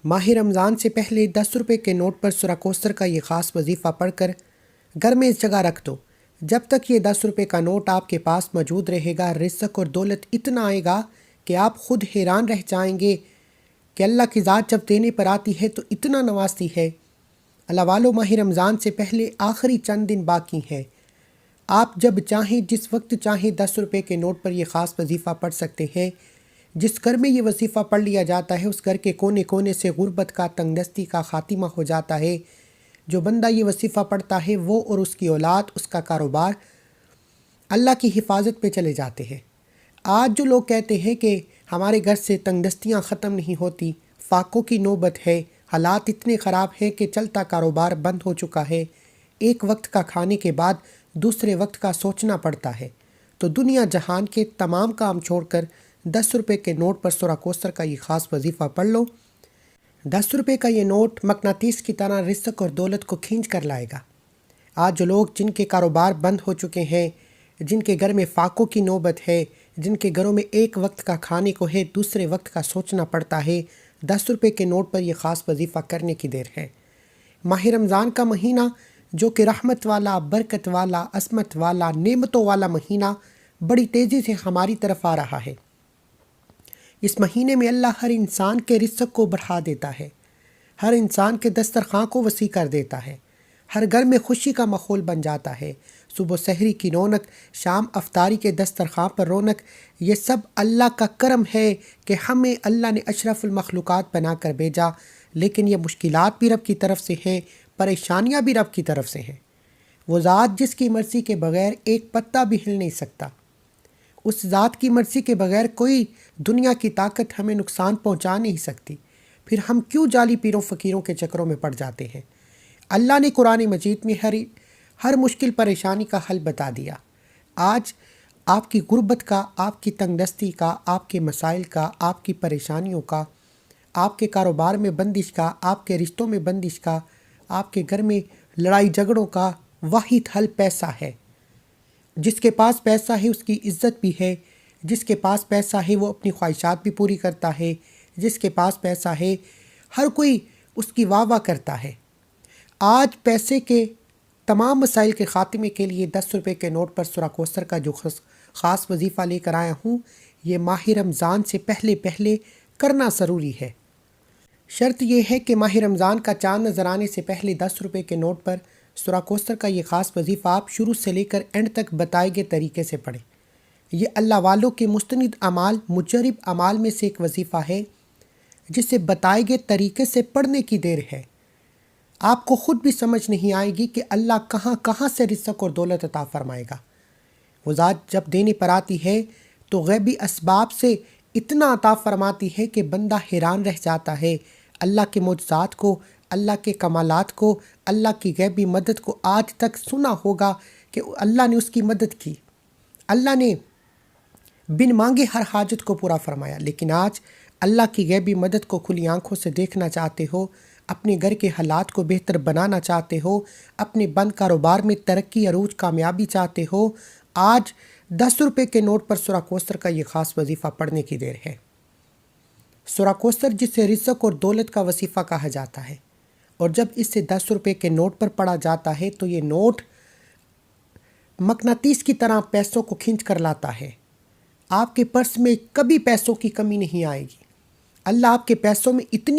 ماہ رمضان سے پہلے 10 روپے کے نوٹ پر سورہ کوثر کا یہ خاص وظیفہ پڑھ کر گھر میں اس جگہ رکھ دو۔ جب تک یہ 10 روپے کا نوٹ آپ کے پاس موجود رہے گا، رزق اور دولت اتنا آئے گا کہ آپ خود حیران رہ جائیں گے کہ اللہ کی ذات جب دینے پر آتی ہے تو اتنا نوازتی ہے۔ اللہ والو، ماہ رمضان سے پہلے آخری چند دن باقی ہیں۔ آپ جب چاہیں جس وقت چاہیں 10 روپے کے نوٹ پر یہ خاص وظیفہ پڑھ سکتے ہیں۔ جس گھر میں یہ وظیفہ پڑھ لیا جاتا ہے اس گھر کے کونے کونے سے غربت کا، تنگ دستی کا خاتمہ ہو جاتا ہے۔ جو بندہ یہ وظیفہ پڑھتا ہے وہ اور اس کی اولاد، اس کا کاروبار اللہ کی حفاظت پہ چلے جاتے ہیں۔ آج جو لوگ کہتے ہیں کہ ہمارے گھر سے تنگ دستیاں ختم نہیں ہوتی، فاقوں کی نوبت ہے، حالات اتنے خراب ہیں کہ چلتا کاروبار بند ہو چکا ہے، ایک وقت کا کھانے کے بعد دوسرے وقت کا سوچنا پڑتا ہے، تو دنیا جہان کے تمام کام چھوڑ کر 10 روپے کے نوٹ پر سورہ کوثر کا یہ خاص وظیفہ پڑھ لو۔ 10 روپے کا یہ نوٹ مقناطیس کی طرح رزق اور دولت کو کھینچ کر لائے گا۔ آج جو لوگ جن کے کاروبار بند ہو چکے ہیں، جن کے گھر میں فاقوں کی نوبت ہے، جن کے گھروں میں ایک وقت کا کھانے کو ہے، دوسرے وقت کا سوچنا پڑتا ہے، 10 روپے کے نوٹ پر یہ خاص وظیفہ کرنے کی دیر ہے۔ ماہ رمضان کا مہینہ جو کہ رحمت والا، برکت والا، عصمت والا، نعمتوں والا مہینہ بڑی تیزی سے ہماری طرف آ رہا ہے۔ اس مہینے میں اللہ ہر انسان کے رزق کو بڑھا دیتا ہے، ہر انسان کے دسترخواں کو وسیع کر دیتا ہے، ہر گھر میں خوشی کا ماحول بن جاتا ہے۔ صبح سحری کی رونق، شام افطاری کے دسترخواں پر رونق، یہ سب اللہ کا کرم ہے کہ ہمیں اللہ نے اشرف المخلوقات بنا کر بھیجا، لیکن یہ مشکلات بھی رب کی طرف سے ہیں، پریشانیاں بھی رب کی طرف سے ہیں۔ وہ ذات جس کی مرضی کے بغیر ایک پتا بھی ہل نہیں سکتا، اس ذات کی مرضی کے بغیر کوئی دنیا کی طاقت ہمیں نقصان پہنچا نہیں سکتی، پھر ہم کیوں جعلی پیروں فقیروں کے چکروں میں پڑ جاتے ہیں۔ اللہ نے قرآن مجید میں ہر مشکل پریشانی کا حل بتا دیا۔ آج آپ کی غربت کا، آپ کی تنگ دستی کا، آپ کے مسائل کا، آپ کی پریشانیوں کا، آپ کے کاروبار میں بندش کا، آپ کے رشتوں میں بندش کا، آپ کے گھر میں لڑائی جھگڑوں کا واحد حل پیسہ ہے۔ جس کے پاس پیسہ ہے اس کی عزت بھی ہے، جس کے پاس پیسہ ہے وہ اپنی خواہشات بھی پوری کرتا ہے، جس کے پاس پیسہ ہے ہر کوئی اس کی واہ واہ کرتا ہے۔ آج پیسے کے تمام مسائل کے خاتمے کے لیے 10 روپے کے نوٹ پر سورہ کوثر کا جو خاص وظیفہ لے کر آیا ہوں، یہ ماہ رمضان سے پہلے کرنا ضروری ہے۔ شرط یہ ہے کہ ماہ رمضان کا چاند نظر آنے سے پہلے 10 روپے کے نوٹ پر سورہ کوثر کا یہ خاص وظیفہ آپ شروع سے لے کر اینڈ تک بتائے گئے طریقے سے پڑھیں۔ یہ اللہ والوں کے مستند اعمال، مجرب اعمال میں سے ایک وظیفہ ہے جسے بتائے گئے طریقے سے پڑھنے کی دیر ہے۔ آپ کو خود بھی سمجھ نہیں آئے گی کہ اللہ کہاں کہاں سے رزق اور دولت عطا فرمائے گا۔ وہ ذات جب دینے پر آتی ہے تو غیبی اسباب سے اتنا عطا فرماتی ہے کہ بندہ حیران رہ جاتا ہے۔ اللہ کے معجزات کو، اللہ کے کمالات کو، اللہ کی غیبی مدد کو آج تک سنا ہوگا کہ اللہ نے اس کی مدد کی، اللہ نے بن مانگے ہر حاجت کو پورا فرمایا۔ لیکن آج اللہ کی غیبی مدد کو کھلی آنکھوں سے دیکھنا چاہتے ہو، اپنے گھر کے حالات کو بہتر بنانا چاہتے ہو، اپنے بند کاروبار میں ترقی، عروج، کامیابی چاہتے ہو، آج 10 روپے کے نوٹ پر سورہ کوثر کا یہ خاص وظیفہ پڑھنے کی دیر ہے۔ سورہ کوثر جسے رزق اور دولت کا وظیفہ کہا جاتا ہے، اور جب اس سے 10 روپے کے نوٹ پر پڑھا جاتا ہے تو یہ نوٹ مقناطیس کی طرح پیسوں کو کھینچ کر لاتا ہے۔ آپ کے پرس میں کبھی پیسوں کی کمی نہیں آئے گی۔ اللہ آپ کے پیسوں میں اتنی